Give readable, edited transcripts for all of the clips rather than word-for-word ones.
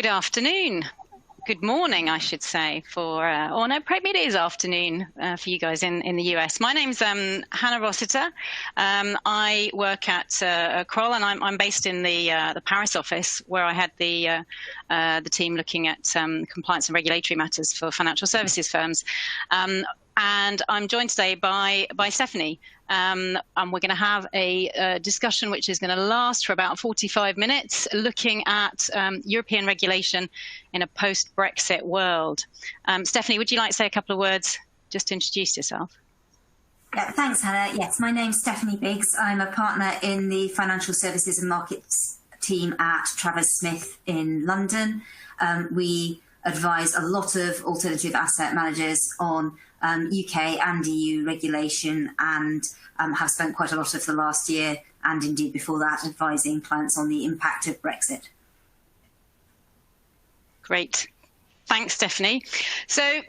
Good afternoon. Good morning, I should say, or no, maybe it is afternoon for you guys in the US. My name's Hannah Rossiter. I work at Kroll, and I'm based in the Paris office, where I had the team looking at compliance and regulatory matters for financial services firms. And I'm joined today by Stephanie. And we're going to have a discussion which is going to last for about 45 minutes, looking at European regulation in a post-Brexit world. Stephanie, would you like to say a couple of words just to introduce yourself? Yeah, thanks, Hannah. Yes, my name's Stephanie Biggs. I'm a partner in the Financial Services and Markets team at Travers Smith in London. We advise a lot of alternative asset managers on UK and EU regulation, and have spent quite a lot of the last year, and indeed before that, advising clients on the impact of Brexit. Great. Thanks, Stephanie. So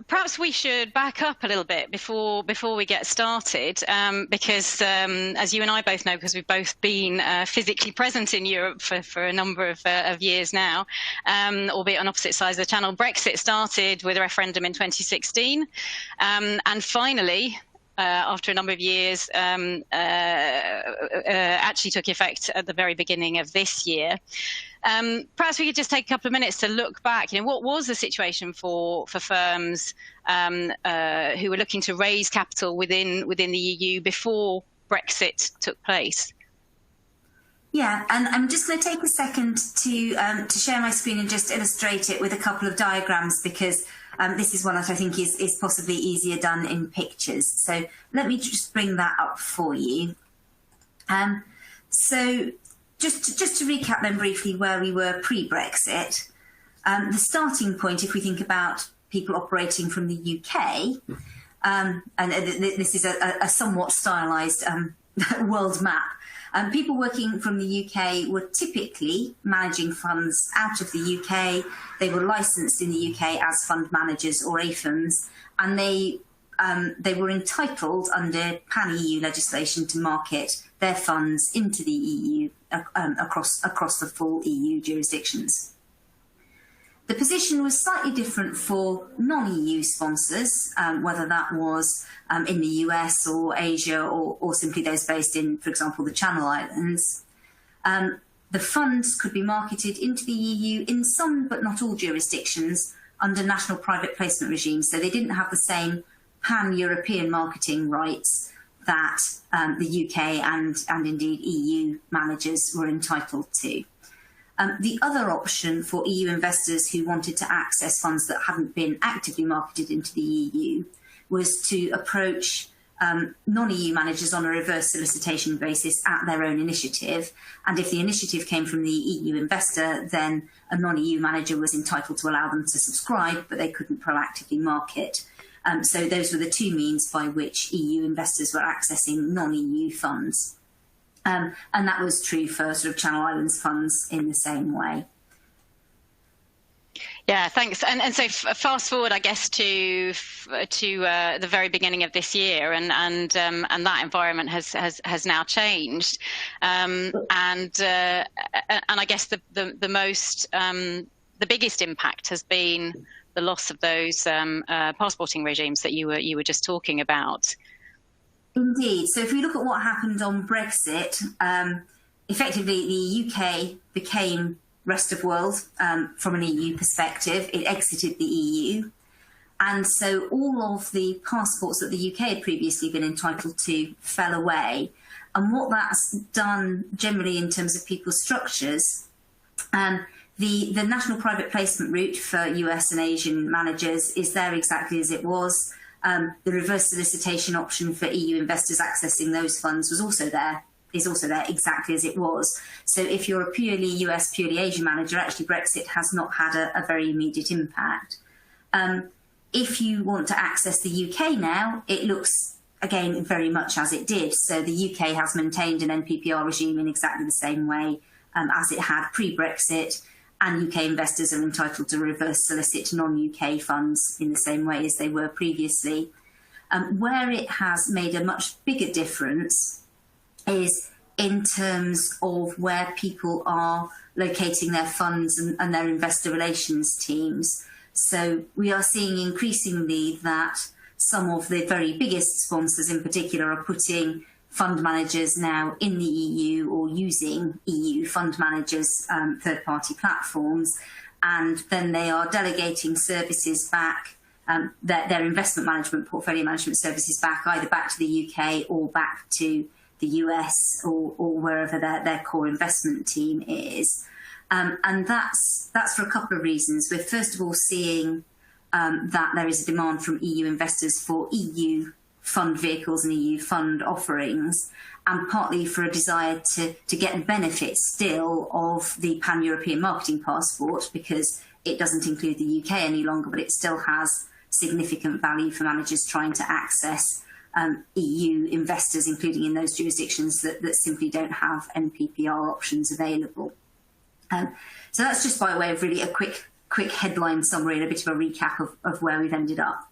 perhaps we should back up a little bit before we get started, because as you and I both know, because we've both been physically present in Europe for a number of years now, albeit on opposite sides of the channel, Brexit started with a referendum in 2016, and finally, after a number of years, actually took effect at the very beginning of this year. Perhaps we could just take a couple of minutes to look back. What was the situation for firms who were looking to raise capital within the EU before Brexit took place? Yeah, and I'm just going to take a second to share my screen and just illustrate it with a couple of diagrams, because this is one that I think is possibly easier done in pictures. So let me just bring that up for you. So just to recap then briefly where we were pre-Brexit, the starting point, if we think about people operating from the UK, and this is a somewhat stylised world map, people working from the UK were typically managing funds out of the UK. They were licensed in the UK as fund managers or AIFMs, and they were entitled under pan-EU legislation to market their funds into the EU across the full EU jurisdictions. The position was slightly different for non-EU sponsors, whether that was in the US or Asia or simply those based in, for example, the Channel Islands. The funds could be marketed into the EU in some but not all jurisdictions under national private placement regimes, so they didn't have the same pan-European marketing rights that the UK and indeed EU managers were entitled to. The other option for EU investors who wanted to access funds that hadn't been actively marketed into the EU was to approach non-EU managers on a reverse solicitation basis at their own initiative. And if the initiative came from the EU investor, then a non-EU manager was entitled to allow them to subscribe, but they couldn't proactively market. So those were the two means by which EU investors were accessing non-EU funds. And that was true for sort of Channel Islands funds in the same way. Yeah, thanks. And so fast forward, I guess, to the very beginning of this year, and that environment has now changed. And I guess the biggest impact has been the loss of those passporting regimes that you were just talking about. Indeed. So if we look at what happened on Brexit, effectively the UK became rest of world from an EU perspective. It exited the EU. And so all of the passports that the UK had previously been entitled to fell away. And what that's done generally in terms of people's structures, the national private placement route for US and Asian managers is there exactly as it was. The reverse solicitation option for EU investors accessing those funds is also there exactly as it was. So if you're a purely US, purely Asian manager, actually Brexit has not had a very immediate impact. If you want to access the UK now, it looks, again, very much as it did. So the UK has maintained an NPPR regime in exactly the same way as it had pre-Brexit, and UK investors are entitled to reverse solicit non-UK funds in the same way as they were previously. Where it has made a much bigger difference is in terms of where people are locating their funds and their investor relations teams. So we are seeing increasingly that some of the very biggest sponsors in particular are putting fund managers now in the EU or using EU fund managers, third-party platforms, and then they are delegating services back, their investment management, portfolio management services back, either back to the UK or back to the US or wherever their core investment team is. And that's for a couple of reasons. We're first of all seeing that there is a demand from EU investors for EU fund vehicles and EU fund offerings, and partly for a desire to get the benefits still of the pan-European marketing passport, because it doesn't include the UK any longer, but it still has significant value for managers trying to access EU investors, including in those jurisdictions that simply don't have NPPR options available. So that's just by way of really a quick headline summary and a bit of a recap of where we've ended up.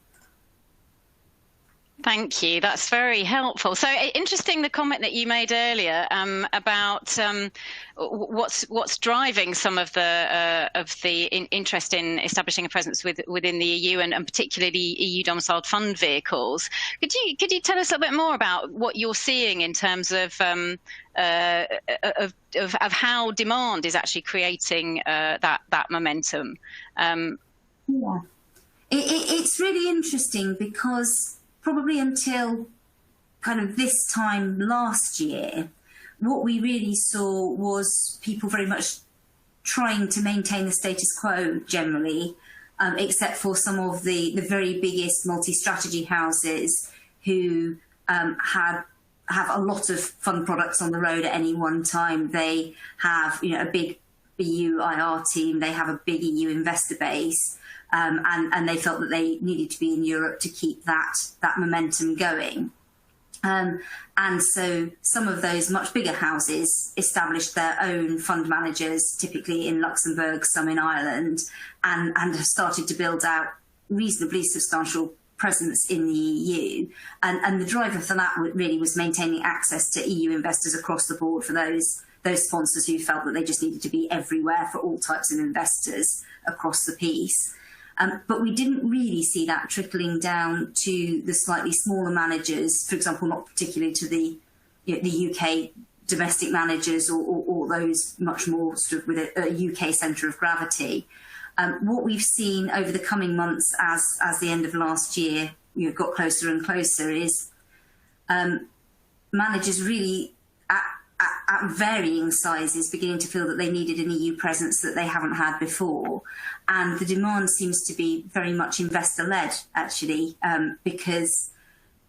Thank you. That's very helpful. So interesting, the comment that you made earlier about what's driving some of the interest in establishing a presence within the EU and particularly EU domiciled fund vehicles. Could you tell us a little bit more about what you're seeing in terms of how demand is actually creating that momentum? Yeah, it's really interesting because probably until kind of this time last year, what we really saw was people very much trying to maintain the status quo generally, except for some of the very biggest multi-strategy houses who have a lot of fund products on the road at any one time. They have, a big EU IR team, they have a big EU investor base. And they felt that they needed to be in Europe to keep that momentum going. And so some of those much bigger houses established their own fund managers, typically in Luxembourg, some in Ireland, and have started to build out reasonably substantial presence in the EU. And the driver for that really was maintaining access to EU investors across the board for those sponsors who felt that they just needed to be everywhere for all types of investors across the piece. But we didn't really see that trickling down to the slightly smaller managers, for example, not particularly to the UK domestic managers or those much more sort of with a UK centre of gravity. What we've seen over the coming months as the end of last year got closer and closer is managers really at varying sizes beginning to feel that they needed an EU presence that they haven't had before. And the demand seems to be very much investor-led, actually, because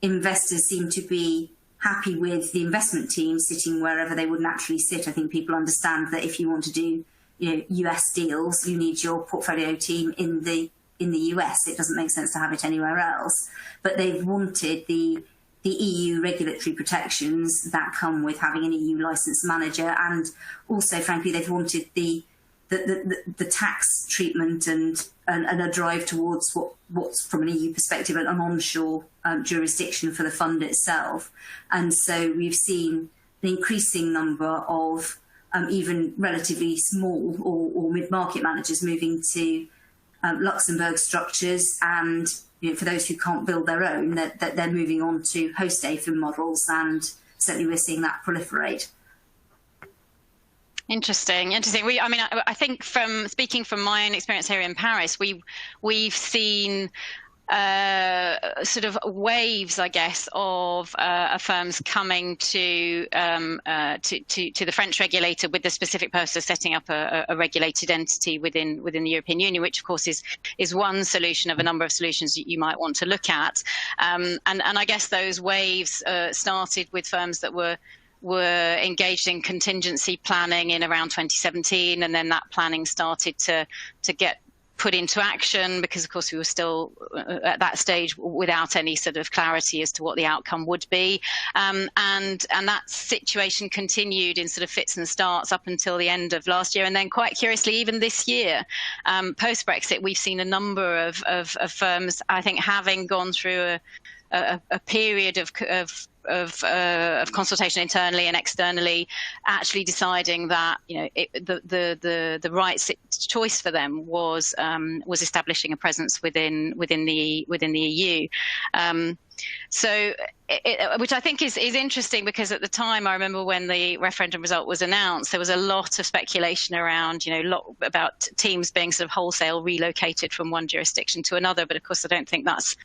investors seem to be happy with the investment team sitting wherever they would naturally sit. I think people understand that if you want to do US deals, you need your portfolio team in the US. It doesn't make sense to have it anywhere else. But they've wanted the EU regulatory protections that come with having an EU licensed manager, and also, frankly, they've wanted the tax treatment and a drive towards what's from an EU perspective an onshore jurisdiction for the fund itself. And so we've seen an increasing number of even relatively small or mid-market managers moving to Luxembourg structures, and for those who can't build their own, that they're moving on to host AIFM models, and certainly we're seeing that proliferate. Interesting. I think from speaking from my own experience here in Paris, we've seen sort of waves, I guess, of firms coming to the French regulator with the specific purpose of setting up a regulated entity within the European Union, which of course is one solution of a number of solutions you might want to look at. And I guess those waves started with firms that were engaged in contingency planning in around 2017, and then that planning started to get put into action because, of course, we were still at that stage without any sort of clarity as to what the outcome would be. And that situation continued in sort of fits and starts up until the end of last year. And then quite curiously, even this year, post-Brexit, we've seen a number of firms, I think, having gone through a period of consultation internally and externally, actually deciding that the right choice for them was establishing a presence within the EU. So, which I think is interesting, because at the time, I remember when the referendum result was announced, there was a lot of speculation around, about teams being sort of wholesale relocated from one jurisdiction to another. But of course, I don't think that's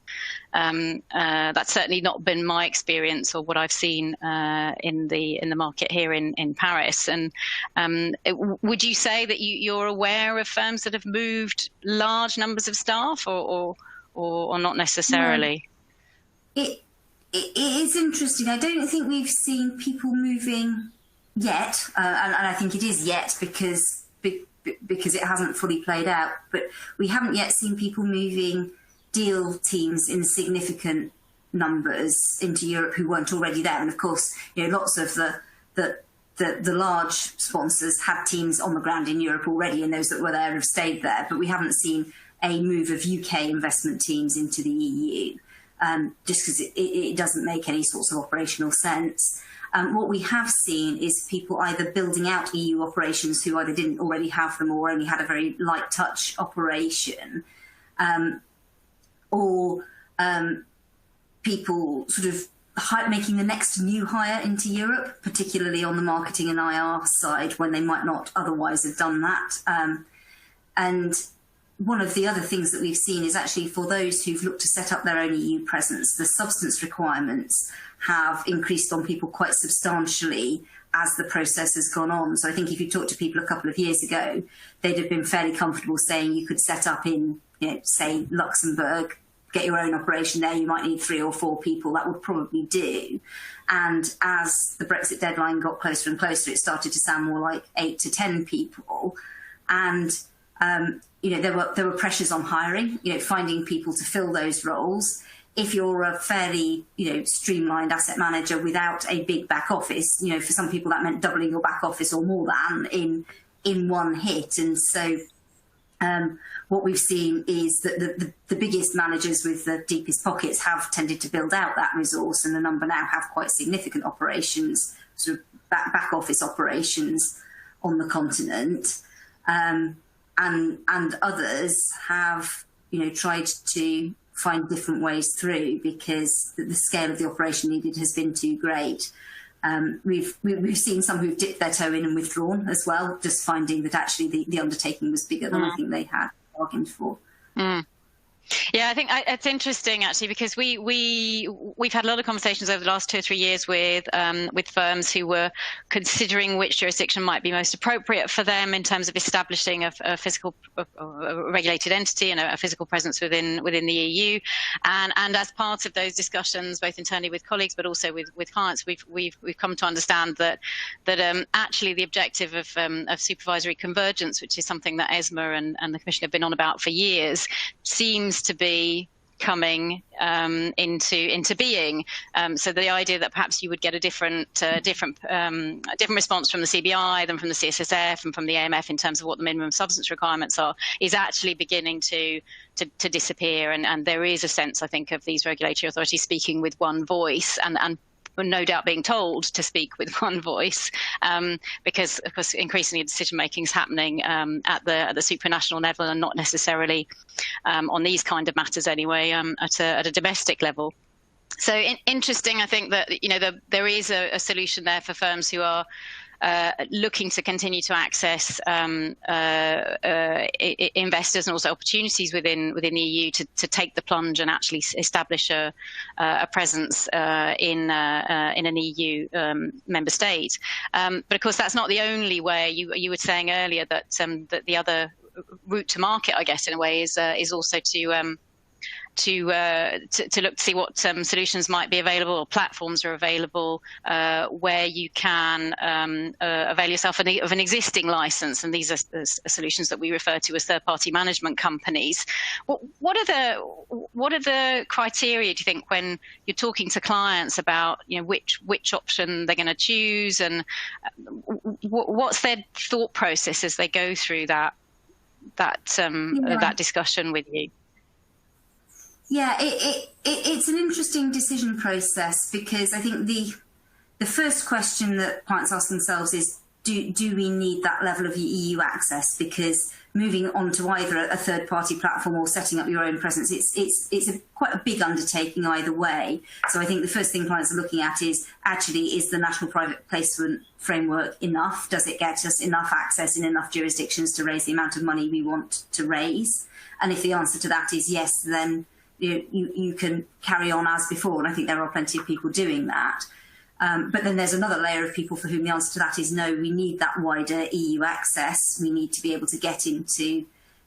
certainly not been my experience or what I've seen in the market here in Paris. And would you say that you're aware of firms that have moved large numbers of staff, or not necessarily? No. It is interesting. I don't think we've seen people moving yet, and I think it is yet because it hasn't fully played out. But we haven't yet seen people moving deal teams in significant numbers into Europe who weren't already there. And of course, lots of the large sponsors had teams on the ground in Europe already, and those that were there have stayed there. But we haven't seen a move of UK investment teams into the EU. Just because it doesn't make any sorts of operational sense. What we have seen is people either building out EU operations who either didn't already have them or only had a very light touch operation, or people sort of making the next new hire into Europe, particularly on the marketing and IR side, when they might not otherwise have done that. And one of the other things that we've seen is actually for those who've looked to set up their own EU presence, the substance requirements have increased on people quite substantially as the process has gone on. So I think if you talked to people a couple of years ago, they'd have been fairly comfortable saying you could set up in, say, Luxembourg, get your own operation there. You might need 3 or 4 people. That would probably do. And as the Brexit deadline got closer and closer, it started to sound more like 8 to 10 people. And there were pressures on hiring, finding people to fill those roles. If you're a fairly, streamlined asset manager without a big back office, for some people that meant doubling your back office or more than in one hit. And so what we've seen is that the biggest managers with the deepest pockets have tended to build out that resource, and a number now have quite significant operations, sort of back office operations on the continent. And others have, tried to find different ways through because the scale of the operation needed has been too great. We've seen some who've dipped their toe in and withdrawn as well, just finding that actually the undertaking was bigger than I think they had bargained for. Mm. Yeah, I think it's interesting actually, because we've had a lot of conversations over the last 2 or 3 years with firms who were considering which jurisdiction might be most appropriate for them in terms of establishing a physical regulated entity and a physical presence within the EU. And as part of those discussions, both internally with colleagues but also with clients, we've come to understand that actually the objective of supervisory convergence, which is something that ESMA and the Commission have been on about for years, seems to be coming into being. So the idea that perhaps you would get a different response from the CBI than from the CSSF and from the AMF in terms of what the minimum substance requirements are is actually beginning to disappear. And there is a sense, I think, of these regulatory authorities speaking with one voice and no doubt being told to speak with one voice, because of course increasingly decision making is happening at the supranational level and not necessarily on these kind of matters anyway at a domestic level. So interesting, I think that there is a solution there for firms who are looking to continue to access investors and also opportunities within the EU to take the plunge and actually establish a presence in an EU member state. But of course, that's not the only way. You were saying earlier that the other route to market, I guess, in a way, is also to look to see what solutions might be available or platforms are available where you can avail yourself of an existing license. And these are solutions that we refer to as third-party management companies. What are the criteria, do you think, when you're talking to clients about which option they're going to choose, and what's their thought process as they go through that discussion with you? Yeah, it's an interesting decision process, because I think the first question that clients ask themselves is, do we need that level of EU access? Because moving on to either a third-party platform or setting up your own presence, it's quite a big undertaking either way. So I think the first thing clients are looking at is, actually, is the national private placement framework enough? Does it get us enough access in enough jurisdictions to raise the amount of money we want to raise? And if the answer to that is yes, then you can carry on as before. And I think there are plenty of people doing that. But then there's another layer of people for whom the answer to that is no, we need that wider EU access. We need to be able to get into,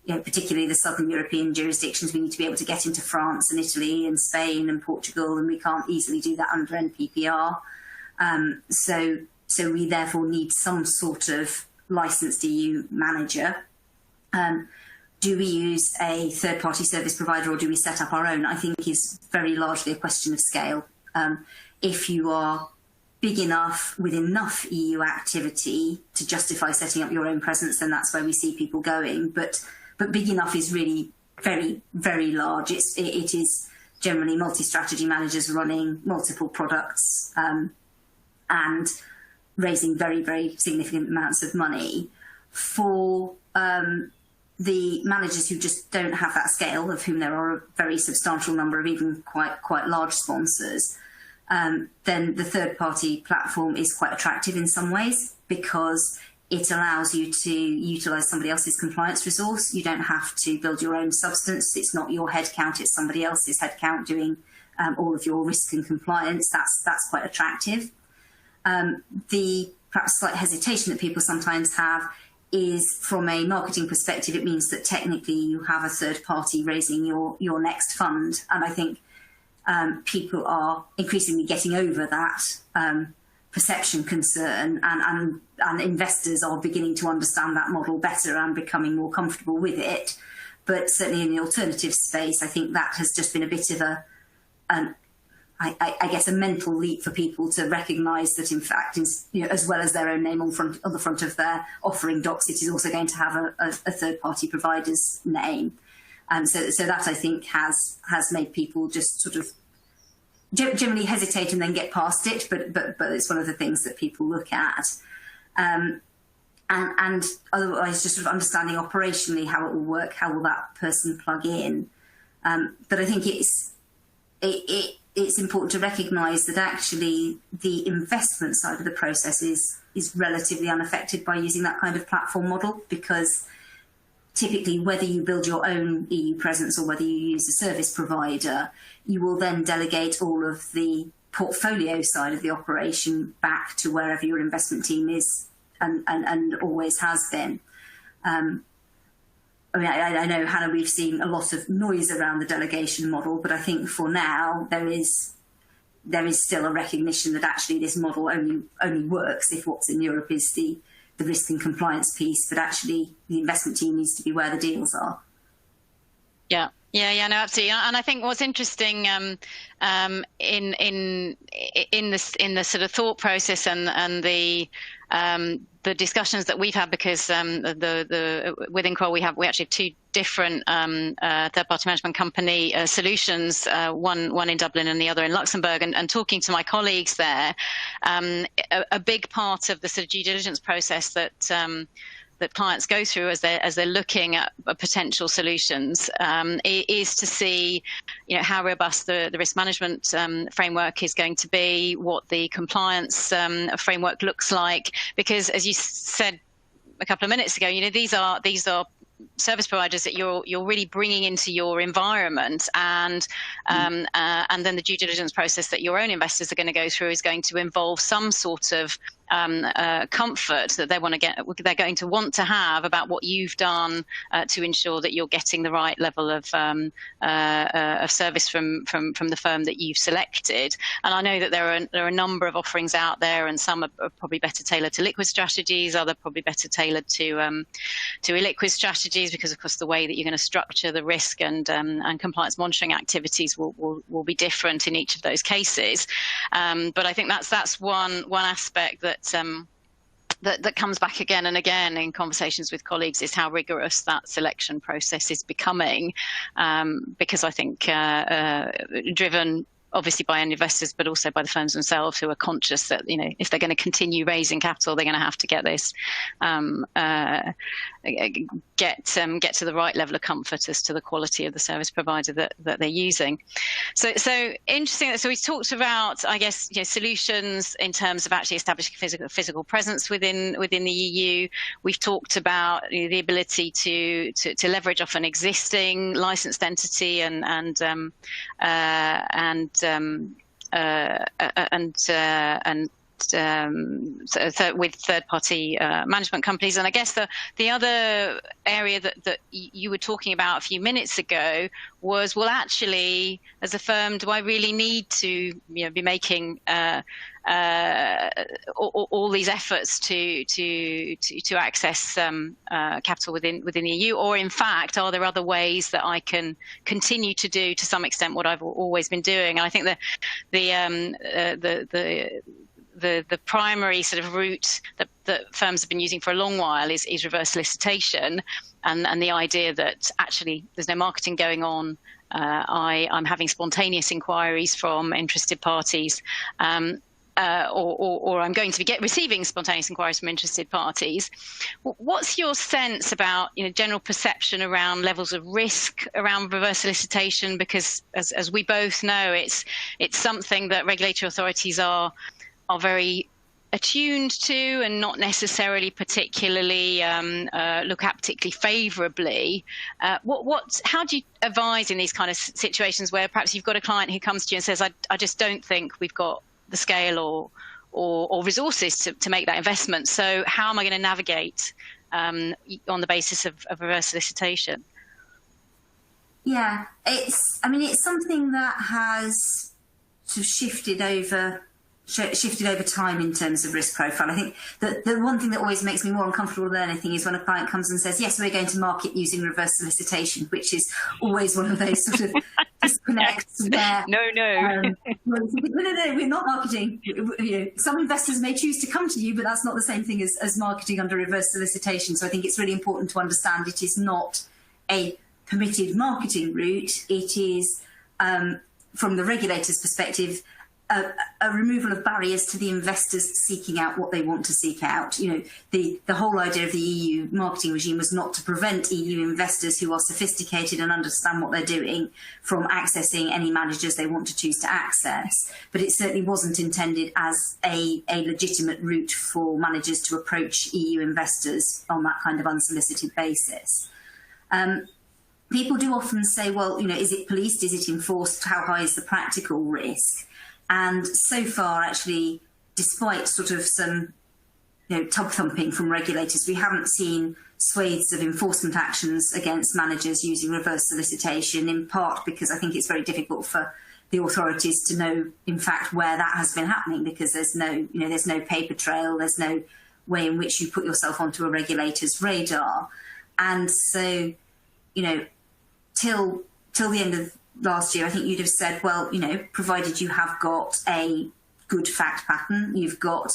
particularly the southern European jurisdictions. We need to be able to get into France and Italy and Spain and Portugal, and we can't easily do that under NPPR. So we therefore need some sort of licensed EU manager. Do we use a third-party service provider, or do we set up our own? I think is very largely a question of scale. If you are big enough with enough EU activity to justify setting up your own presence, then that's where we see people going. But big enough is really very, very large. It is generally multi-strategy managers running multiple products and raising very, very significant amounts of money. For the managers who just don't have that scale, of whom there are a very substantial number of even quite large sponsors, then the third-party platform is quite attractive in some ways, because it allows you to utilise somebody else's compliance resource. You don't have to build your own substance. It's not your headcount, it's somebody else's headcount doing all of your risk and compliance. That's quite attractive. The perhaps slight hesitation that people sometimes have is, from a marketing perspective, it means that technically you have a third party raising your next fund. And I think people are increasingly getting over that perception concern, and investors are beginning to understand that model better and becoming more comfortable with it. But certainly in the alternative space, I think that has just been a bit of I guess a mental leap for people to recognise that, in fact, as well as their own name on the front of their offering docs, it is also going to have a third-party provider's name. So that, I think, has made people just sort of generally hesitate and then get past it. But it's one of the things that people look at. And otherwise, just sort of understanding operationally how it will work, how will that person plug in. But I think it's important to recognise that actually the investment side of the process is relatively unaffected by using that kind of platform model, because typically, whether you build your own EU presence or whether you use a service provider, you will then delegate all of the portfolio side of the operation back to wherever your investment team is and always has been. I mean, I know, Hannah, we've seen a lot of noise around the delegation model, but I think for now there is still a recognition that actually this model only works if what's in Europe is the risk and compliance piece, but actually the investment team needs to be where the deals are. Yeah, no, absolutely. And I think what's interesting in the sort of thought process and the discussions that we've had, because within Kroll we actually have two different third-party management company solutions, one in Dublin and the other in Luxembourg, and talking to my colleagues there, a big part of the sort of due diligence process that clients go through as they're looking at potential solutions is to see, how robust the risk management framework is going to be, what the compliance framework looks like, because as you said a couple of minutes ago, these are service providers that you're really bringing into your environment, and then the due diligence process that your own investors are going to go through is going to involve some sort of comfort that they're going to want to have about what you've done to ensure that you're getting the right level of service from the firm that you've selected. And I know that there are a number of offerings out there, and some are probably better tailored to liquid strategies, other probably better tailored to illiquid strategies, because of course the way that you're going to structure the risk and compliance monitoring activities will be different in each of those cases. But I think that's one aspect that that comes back again and again in conversations with colleagues is how rigorous that selection process is becoming, because I think driven obviously by end investors, but also by the firms themselves, who are conscious that, if they're going to continue raising capital, they're going to have to get this, get to the right level of comfort as to the quality of the service provider that they're using. So interesting. So we talked about, I guess, solutions in terms of actually establishing physical presence within the EU. We've talked about the ability to leverage off an existing licensed entity and with third-party management companies. And I guess the other area that you were talking about a few minutes ago was, well, actually, as a firm, do I really need to be making all these efforts to access capital within the EU, or in fact, are there other ways that I can continue to do to some extent what I've always been doing? And I think the primary sort of route that firms have been using for a long while is reverse solicitation, and the idea that actually there's no marketing going on. I'm having spontaneous inquiries from interested parties, or I'm going to be receiving spontaneous inquiries from interested parties. What's your sense about general perception around levels of risk around reverse solicitation? Because as we both know, it's something that regulatory authorities are very attuned to and not necessarily particularly look at particularly favourably. How do you advise in these kind of situations where perhaps you've got a client who comes to you and says, I just don't think we've got the scale or resources to make that investment, so how am I going to navigate on the basis of reverse solicitation? Yeah, it's something that has sort of shifted over time in terms of risk profile. I think that the one thing that always makes me more uncomfortable than anything is when a client comes and says, yes, we're going to market using reverse solicitation, which is always one of those sort of disconnects where no, we're not marketing. Some investors may choose to come to you, but that's not the same thing as marketing under reverse solicitation. So I think it's really important to understand it is not a permitted marketing route. It is, from the regulator's perspective, a removal of barriers to the investors seeking out what they want to seek out. The whole idea of the EU marketing regime was not to prevent EU investors who are sophisticated and understand what they're doing from accessing any managers they want to choose to access. But it certainly wasn't intended as a legitimate route for managers to approach EU investors on that kind of unsolicited basis. People do often say, well, is it policed? Is it enforced? How high is the practical risk? And so far, actually, despite sort of some tub thumping from regulators, we haven't seen swathes of enforcement actions against managers using reverse solicitation, in part because I think it's very difficult for the authorities to know, in fact, where that has been happening, because there's no paper trail, there's no way in which you put yourself onto a regulator's radar. And so, till the end of last year, I think you'd have said, well, provided you have got a good fact pattern, you've got,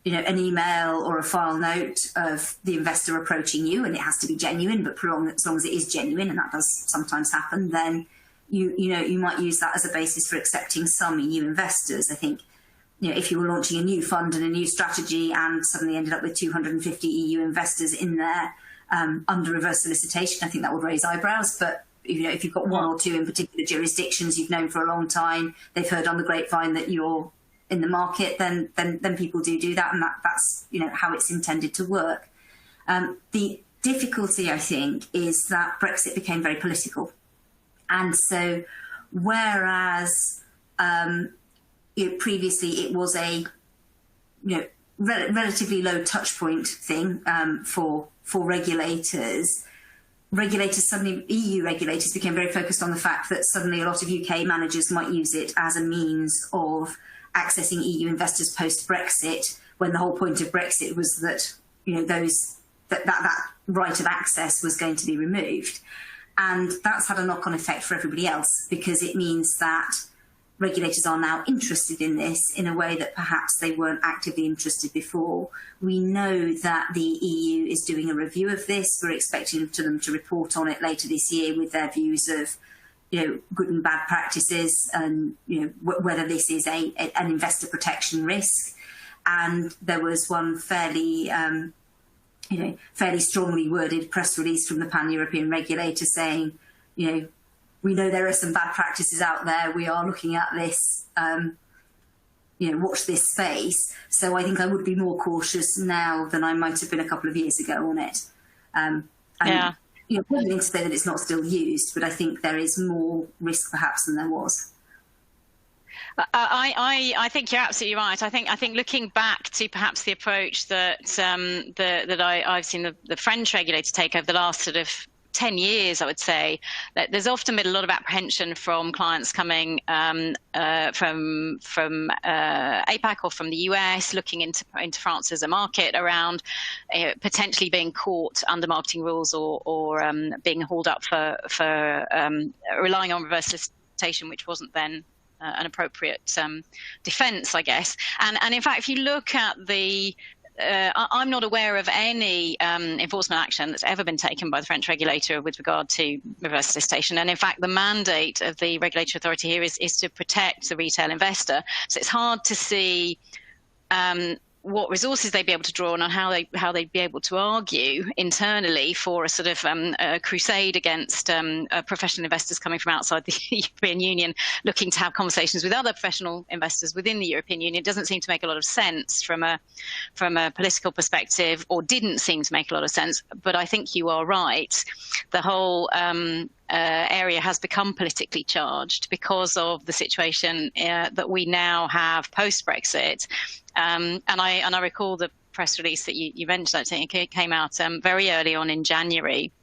an email or a file note of the investor approaching you, and it has to be genuine, but as long as it is genuine, and that does sometimes happen, then you might use that as a basis for accepting some EU investors. I think, if you were launching a new fund and a new strategy and suddenly ended up with 250 EU investors in there under reverse solicitation, I think that would raise eyebrows. But if you've got one or two in particular jurisdictions you've known for a long time, they've heard on the grapevine that you're in the market, then people do that, and that's how it's intended to work. The difficulty, I think, is that Brexit became very political, and so whereas previously it was a relatively low touch point thing for regulators. EU regulators became very focused on the fact that suddenly a lot of UK managers might use it as a means of accessing EU investors post-Brexit, when the whole point of Brexit was that that right of access was going to be removed. And that's had a knock-on effect for everybody else, because it means that regulators are now interested in this in a way that perhaps they weren't actively interested before. We know that the EU is doing a review of this. We're expecting them to report on it later this year with their views of, good and bad practices, and whether this is an investor protection risk. And there was one fairly strongly worded press release from the pan-European regulator saying, we know there are some bad practices out there. We are looking at this. Watch this space. So I think I would be more cautious now than I might have been a couple of years ago on it. Yeah. I don't mean to say that it's not still used, but I think there is more risk perhaps than there was. I think you're absolutely right. I think looking back to perhaps the approach that I've seen the French regulator take over the last sort of 10 years, I would say, that there's often been a lot of apprehension from clients coming from APAC or from the US, looking into France as a market around potentially being caught under marketing rules or being hauled up for relying on reverse solicitation, which wasn't then an appropriate defence, I guess. And in fact, if you look at I'm not aware of any enforcement action that's ever been taken by the French regulator with regard to reverse solicitation. And in fact, the mandate of the regulatory authority here is to protect the retail investor. So it's hard to see what resources they'd be able to draw on and how they'd be able to argue internally for a sort of a crusade against professional investors coming from outside the European Union, looking to have conversations with other professional investors within the European Union. It doesn't seem to make a lot of sense from a political perspective, or didn't seem to make a lot of sense. But I think you are right. The whole area has become politically charged because of the situation that we now have post-Brexit. And I recall the press release that you mentioned. I think it came out very early on in January,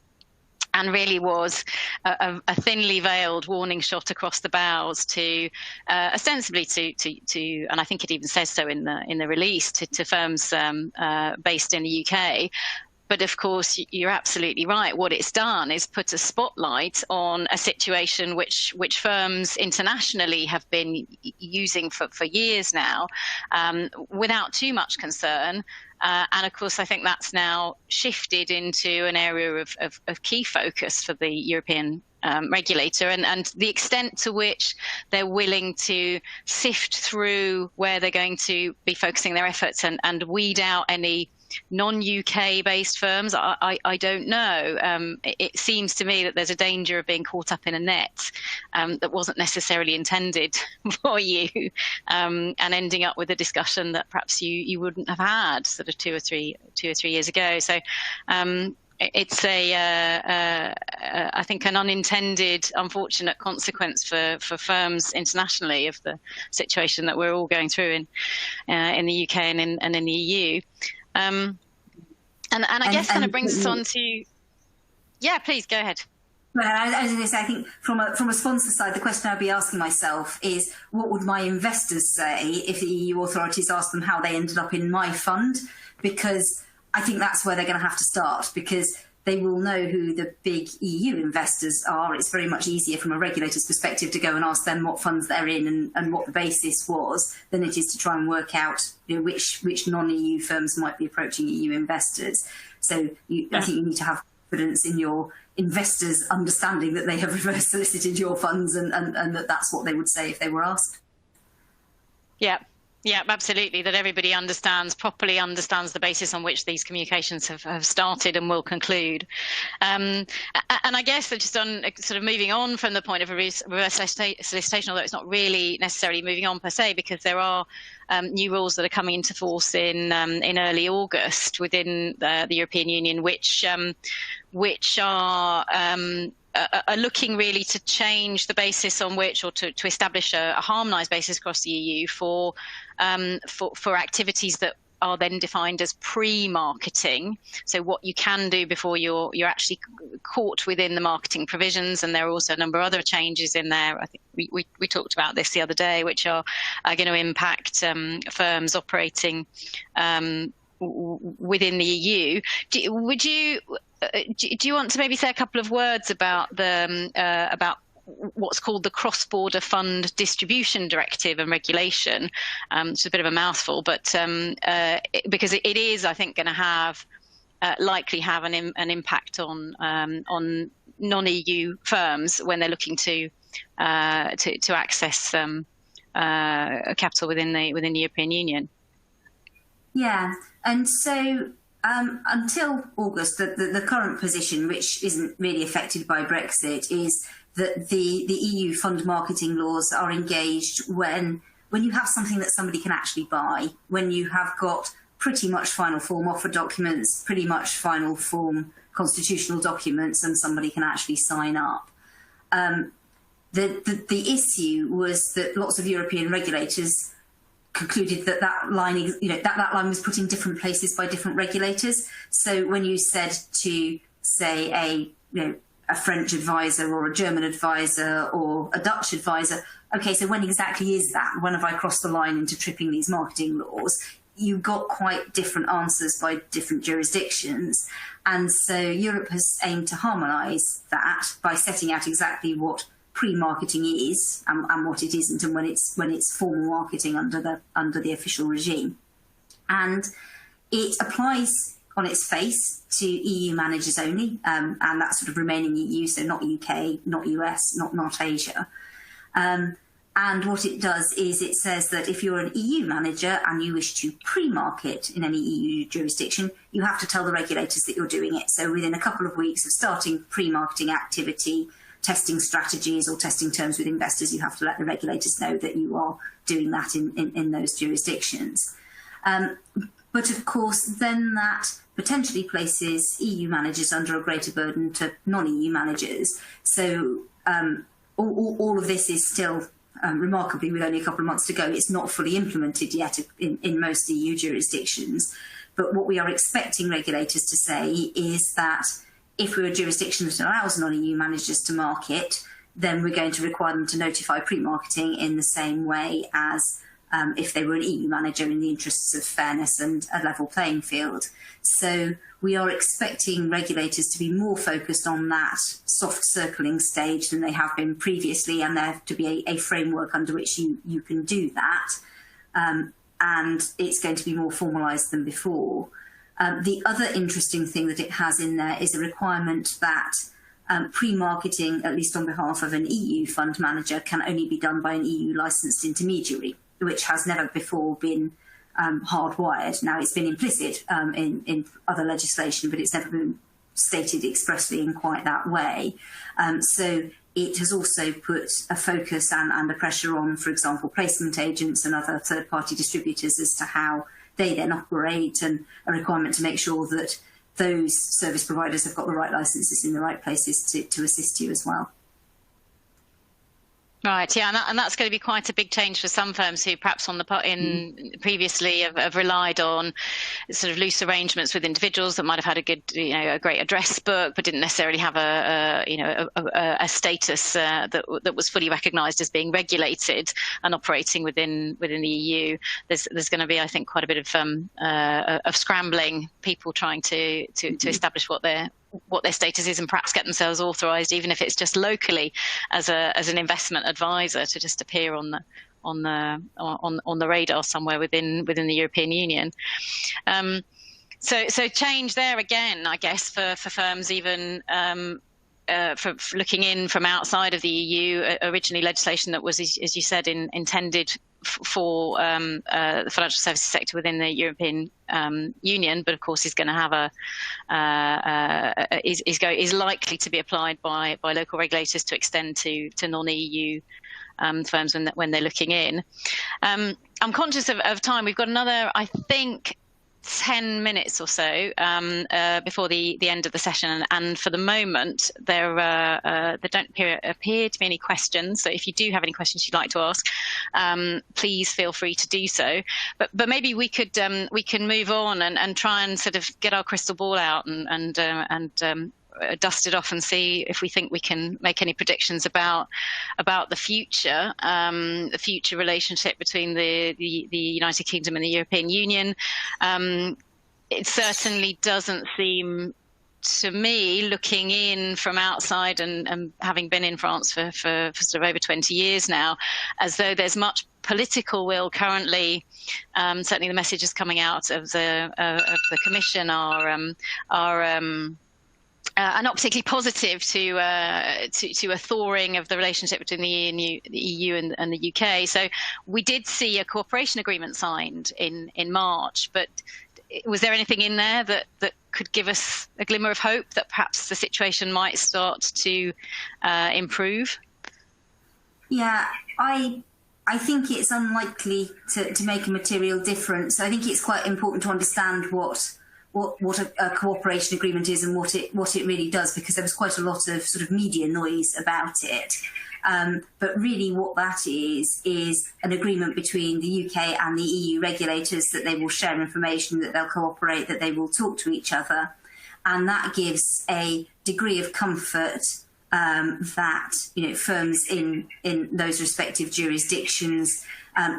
and really was a thinly veiled warning shot across the bows to ostensibly to, and I think it even says so in the release, to firms based in the UK. But of course, you're absolutely right. What it's done is put a spotlight on a situation which firms internationally have been using for years now, without too much concern. And of course, I think that's now shifted into an area of key focus for the European regulator, and the extent to which they're willing to sift through where they're going to be focusing their efforts and weed out any non-UK based firms, I don't know. It seems to me that there's a danger of being caught up in a net that wasn't necessarily intended for you, and ending up with a discussion that perhaps you wouldn't have had sort of two or three years ago. So it's I think an unintended, unfortunate consequence for firms internationally of the situation that we're all going through in the UK and in the EU. And I guess kind of brings us on to, yeah, please go ahead. Well, I was going to say, I think from a sponsor side, the question I'd be asking myself is, what would my investors say if the EU authorities asked them how they ended up in my fund? Because I think that's where they're going to have to start, because they will know who the big EU investors are. It's very much easier from a regulator's perspective to go and ask them what funds they're in and what the basis was than it is to try and work out which non-EU firms might be approaching EU investors. So I think you need to have confidence in your investors understanding that they have reverse solicited your funds and that that's what they would say if they were asked. Yeah, absolutely. That everybody properly understands the basis on which these communications have started and will conclude. And I guess that just on sort of moving on from the point of reverse solicitation, although it's not really necessarily moving on per se, because there are new rules that are coming into force in early August within the European Union, which are looking really to change the basis on which, or to establish a harmonised basis across the EU for activities that are then defined as pre-marketing. So what you can do before you're actually caught within the marketing provisions. And there are also a number of other changes in there. I think we talked about this the other day, which are going to impact firms operating within the EU. Do you want to maybe say a couple of words about what's called the Cross-Border Fund Distribution Directive and Regulation. It's a bit of a mouthful, but because it is, I think, going to have likely have an impact on non-EU firms when they're looking to access capital within the European Union. Yeah, and so until August, the current position, which isn't really affected by Brexit, is that the EU fund marketing laws are engaged when you have something that somebody can actually buy, when you have got pretty much final form offer documents, pretty much final form constitutional documents, and somebody can actually sign up. The issue was that lots of European regulators concluded that line, that line was put in different places by different regulators. So when you said to, say, a French advisor or a German advisor or a Dutch advisor, okay, so when exactly is that? When have I crossed the line into tripping these marketing laws? You got quite different answers by different jurisdictions. And so Europe has aimed to harmonise that by setting out exactly what pre-marketing is and what it isn't, and when it's formal marketing under the official regime. And it applies on its face to EU managers only, and that's sort of remaining EU, so not UK, not US, not Asia. And what it does is it says that if you're an EU manager and you wish to pre-market in any EU jurisdiction, you have to tell the regulators that you're doing it. So within a couple of weeks of starting pre-marketing activity, testing strategies or testing terms with investors, you have to let the regulators know that you are doing that in those jurisdictions. But of course, then that potentially places EU managers under a greater burden to non-EU managers. So all of this is still, remarkably, with only a couple of months to go, it's not fully implemented yet in most EU jurisdictions. But what we are expecting regulators to say is that if we're a jurisdiction that allows non-EU managers to market, then we're going to require them to notify pre-marketing in the same way as if they were an EU manager, in the interests of fairness and a level playing field. So we are expecting regulators to be more focused on that soft circling stage than they have been previously, and there to be a framework under which you can do that. And it's going to be more formalised than before. The other interesting thing that it has in there is a requirement that pre-marketing, at least on behalf of an EU fund manager, can only be done by an EU licensed intermediary, which has never before been hardwired. Now, it's been implicit in other legislation, but it's never been stated expressly in quite that way. So it has also put a focus and a pressure on, for example, placement agents and other third-party distributors as to how they then operate, and a requirement to make sure that those service providers have got the right licenses in the right places to assist you as well. Right, yeah, and that's going to be quite a big change for some firms who perhaps previously have relied on sort of loose arrangements with individuals that might have had a great address book, but didn't necessarily have a status that was fully recognised as being regulated and operating within the EU. There's going to be, I think, quite a bit of scrambling, people trying to establish what their status is and perhaps get themselves authorised, even if it's just locally as an investment advisor, to just appear on the radar somewhere within the European Union. So change there again, I guess, for firms even for looking in from outside of the EU. Originally, legislation that was, as you said, intended for the financial services sector within the European Union, but of course is going to have is likely to be applied by local regulators to extend to non-EU firms when they're looking in. I'm conscious of time. We've got another, I think, 10 minutes or so before the end of the session, and for the moment there don't appear to be any questions. So if you do have any questions you'd like to ask, please feel free to do so. But maybe we can move on and try and sort of get our crystal ball out and dust it off and see if we think we can make any predictions about the future relationship between the United Kingdom and the European Union. It certainly doesn't seem to me, looking in from outside and having been in France for sort of over 20 years now, as though there's much political will currently. Certainly the messages coming out of the Commission are not particularly positive to a thawing of the relationship between the EU and the UK. So we did see a cooperation agreement signed in March, but was there anything in there that could give us a glimmer of hope that perhaps the situation might start to improve? Yeah, I think it's unlikely to make a material difference. I think it's quite important to understand what a cooperation agreement is and what it really does, because there was quite a lot of sort of media noise about it. But really what that is an agreement between the UK and the EU regulators that they will share information, that they'll cooperate, that they will talk to each other. And that gives a degree of comfort that firms in those respective jurisdictions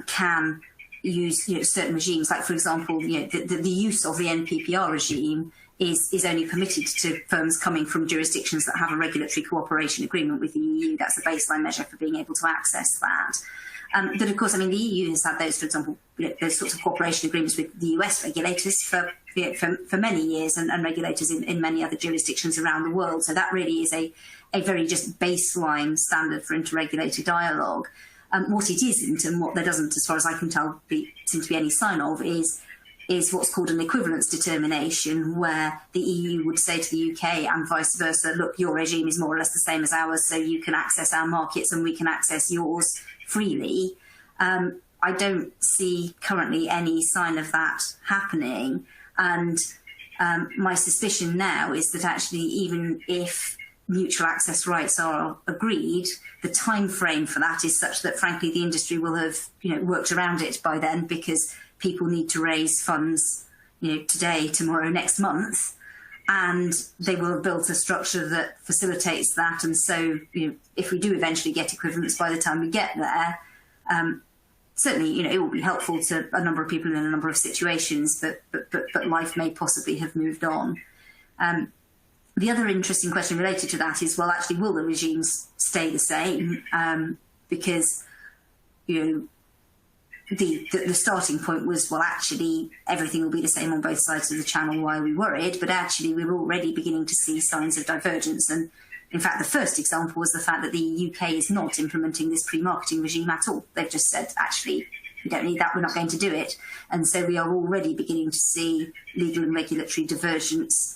can use certain regimes. Like, for example, the use of the NPPR regime is only permitted to firms coming from jurisdictions that have a regulatory cooperation agreement with the EU. That's the baseline measure for being able to access that. But of course, I mean, the EU has had those, for example, those sorts of cooperation agreements with the US regulators for many years, and regulators in many other jurisdictions around the world. So that really is a very just baseline standard for interregulator dialogue. What it isn't, and what there doesn't, as far as I can tell, seem to be any sign of, is what's called an equivalence determination, where the EU would say to the UK and vice versa, look, your regime is more or less the same as ours, so you can access our markets and we can access yours freely. I don't see currently any sign of that happening. And my suspicion now is that actually, even if mutual access rights are agreed, the time frame for that is such that, frankly, the industry will have worked around it by then, because people need to raise funds today, tomorrow, next month, and they will have built a structure that facilitates that. And so if we do eventually get equivalence by the time we get there, certainly it will be helpful to a number of people in a number of situations, but life may possibly have moved on. The other interesting question related to that is, well, actually, will the regimes stay the same? Because the starting point was, well, actually, everything will be the same on both sides of the channel. Why are we worried? But actually, we're already beginning to see signs of divergence. And in fact, the first example was the fact that the UK is not implementing this pre-marketing regime at all. They've just said, actually, we don't need that, we're not going to do it. And so we are already beginning to see legal and regulatory divergence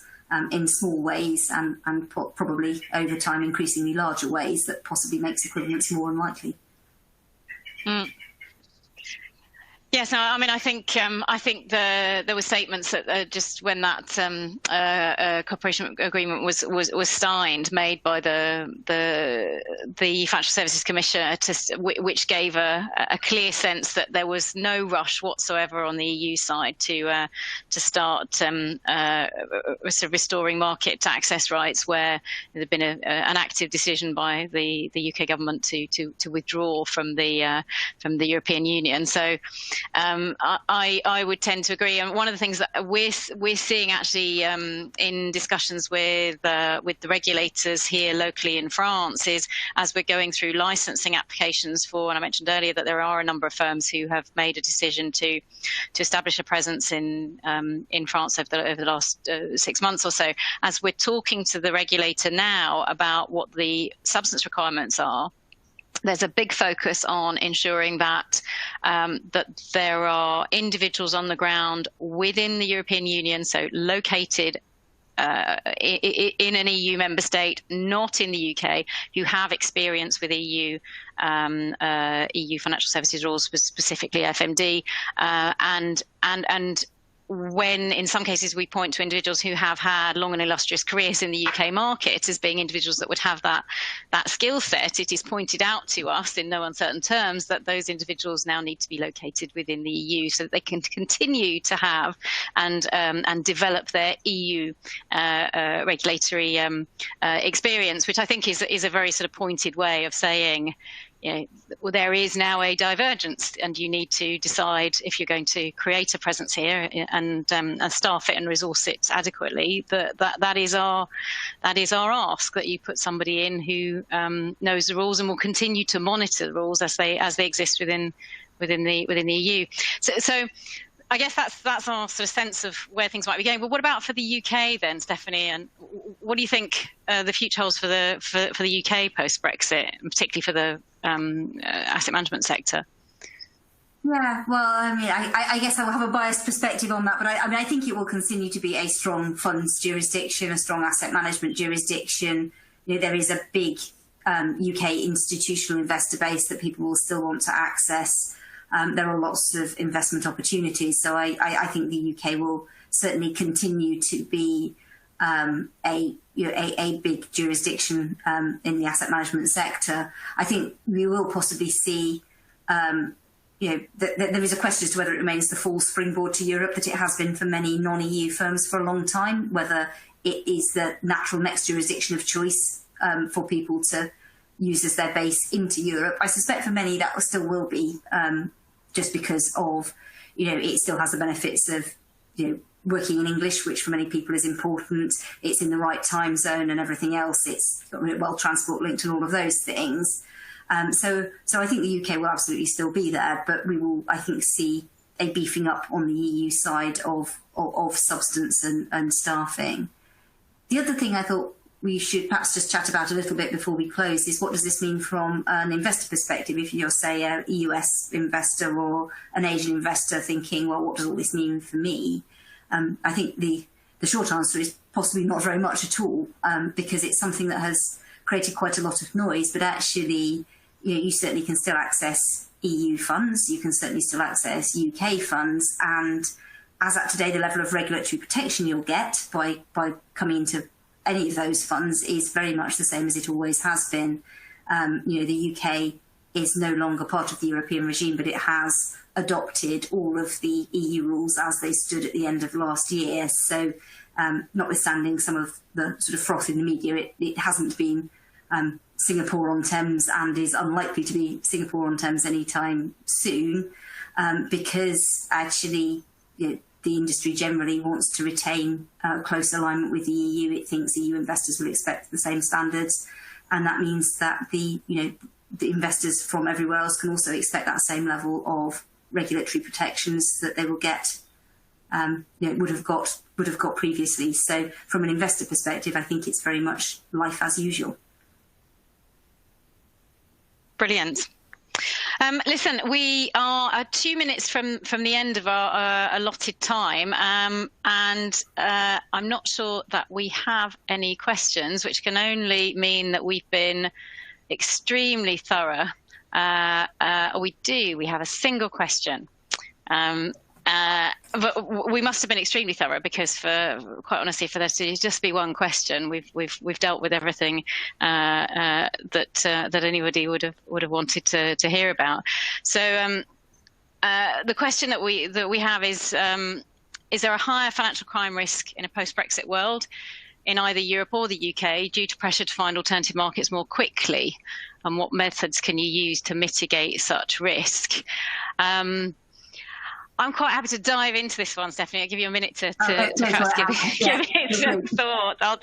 in small ways, and probably over time increasingly larger ways, that possibly makes equivalence more unlikely. Yes, no, I mean, I think there were statements that just when that cooperation agreement was signed, made by the Financial Services Commissioner, which gave a clear sense that there was no rush whatsoever on the EU side to start sort of restoring market access rights, where there had been an active decision by the UK government to withdraw from the European Union. So I would tend to agree. And one of the things that we're seeing actually in discussions with the regulators here locally in France is, as we're going through licensing applications for, and I mentioned earlier that there are a number of firms who have made a decision to establish a presence in France over the last 6 months or so. As we're talking to the regulator now about what the substance requirements are, there's a big focus on ensuring that that there are individuals on the ground within the European Union, so located in an EU member state, not in the UK, who have experience with EU financial services rules, specifically FMD, and when in some cases we point to individuals who have had long and illustrious careers in the UK market as being individuals that would have that skill set, it is pointed out to us in no uncertain terms that those individuals now need to be located within the EU so that they can continue to have and develop their EU regulatory experience, which I think is a very sort of pointed way of saying, there is now a divergence, and you need to decide if you're going to create a presence here and staff it and resource it adequately. That is our ask, that you put somebody in who knows the rules and will continue to monitor the rules as they exist within the EU. So I guess that's our sort of sense of where things might be going. But what about for the UK then, Stephanie? And what do you think the future holds for the UK post Brexit, and particularly for the asset management sector? Yeah, well, I mean, I guess I will have a biased perspective on that, but I think it will continue to be a strong funds jurisdiction, a strong asset management jurisdiction. There is a big UK institutional investor base that people will still want to access. There are lots of investment opportunities, so I think the UK will certainly continue to be a big jurisdiction in the asset management sector. I think we will possibly see, there is a question as to whether it remains the full springboard to Europe that it has been for many non-EU firms for a long time, whether it is the natural next jurisdiction of choice for people to use as their base into Europe. I suspect for many that still will be, just because of, it still has the benefits of, working in English, which for many people is important. It's in the right time zone and everything else. It's well transport linked and all of those things. So I think the UK will absolutely still be there, but we will, I think, see a beefing up on the EU side of substance and staffing. The other thing I thought we should perhaps just chat about a little bit before we close is, what does this mean from an investor perspective? If you're, say, a US investor or an Asian investor thinking, well, what does all this mean for me? I think the short answer is possibly not very much at all, because it's something that has created quite a lot of noise, but actually, you certainly can still access EU funds, you can certainly still access UK funds, and as at today, the level of regulatory protection you'll get by coming into any of those funds is very much the same as it always has been. The UK is no longer part of the European regime, but it has adopted all of the EU rules as they stood at the end of last year. So notwithstanding some of the sort of froth in the media, it hasn't been Singapore on Thames and is unlikely to be Singapore on Thames anytime soon, because actually the industry generally wants to retain close alignment with the EU. It thinks EU investors will expect the same standards, and that means that the investors from everywhere else can also expect that same level of regulatory protections that they will get, would have got previously. So from an investor perspective, I think it's very much life as usual. Brilliant. Listen, we are 2 minutes from the end of our allotted time, and I'm not sure that we have any questions, which can only mean that we've been extremely thorough. We have a single question. But we must have been extremely thorough, because quite honestly, for there to just be one question, we've dealt with everything that anybody would have wanted to hear about. So the question that we have is there a higher financial crime risk in a post-Brexit world in either Europe or the UK due to pressure to find alternative markets more quickly? And what methods can you use to mitigate such risk? I'm quite happy to dive into this one, Stephanie. I'll give you a minute to perhaps give it some thought. I'll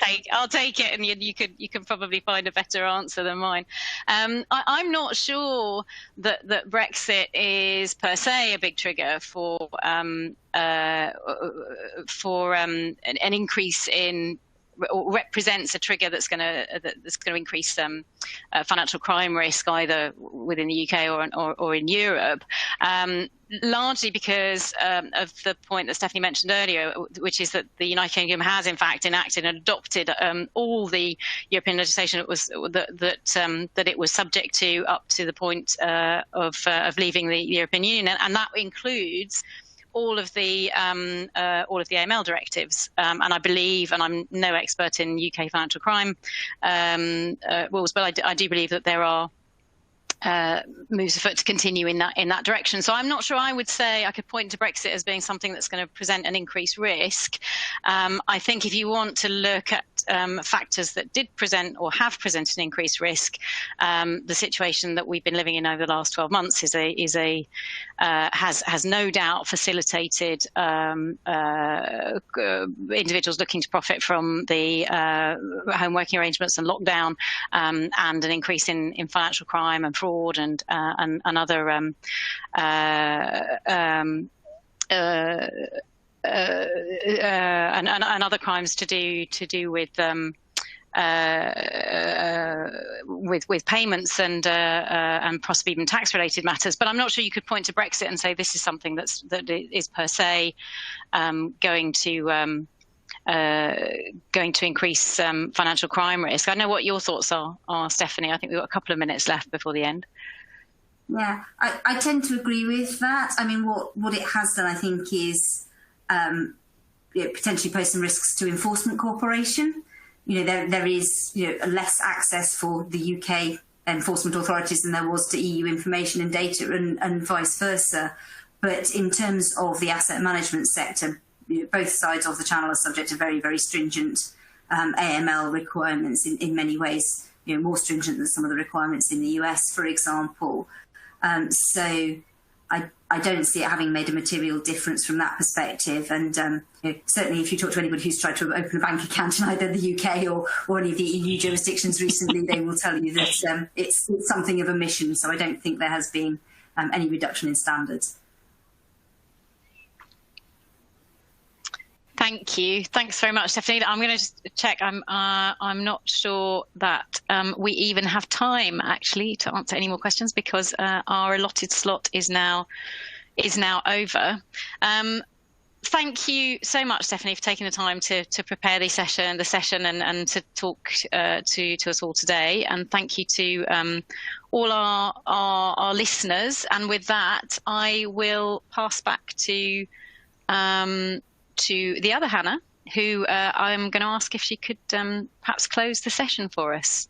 take it, and you can probably find a better answer than mine. I'm not sure that Brexit is per se a big trigger for an increase in, or represents a trigger that's going to increase financial crime risk either within the UK or in Europe. Largely because of the point that Stephanie mentioned earlier, which is that the United Kingdom has in fact enacted and adopted all the European legislation that it was subject to up to the point of leaving the European Union, and that includes all of the AML directives, and I believe, and I'm no expert in UK financial crime rules, but I do believe that there are moves afoot to continue in that direction. So I'm not sure I would say I could point to Brexit as being something that's going to present an increased risk. I think if you want to look at factors that did present or have presented an increased risk, the situation that we've been living in over the last 12 months has no doubt facilitated individuals looking to profit from the home working arrangements and lockdown, and an increase in financial crime and fraud and other and other crimes to do with payments and possibly even tax-related matters. But I'm not sure you could point to Brexit and say this is something that is per se going to increase financial crime risk. I know what your thoughts are, Stephanie. I think we've got a couple of minutes left before the end. Yeah, I tend to agree with that. I mean, what it has done, I think, is potentially pose some risks to enforcement cooperation. There is less access for the UK enforcement authorities than there was to EU information and data, and vice versa. But in terms of the asset management sector, both sides of the channel are subject to very, very stringent AML requirements in many ways, more stringent than some of the requirements in the US, for example. So I don't see it having made a material difference from that perspective. And certainly if you talk to anybody who's tried to open a bank account in either the UK or any of the EU jurisdictions recently, they will tell you that it's something of a mission. So I don't think there has been any reduction in standards. Thank you. Thanks very much, Stephanie. I'm going to just check. I'm not sure that we even have time actually to answer any more questions because our allotted slot is now over. Thank you so much, Stephanie, for taking the time to prepare the session and to talk to us all today. And thank you to all our listeners. And with that, I will pass back to the other Hannah, who I'm going to ask if she could perhaps close the session for us.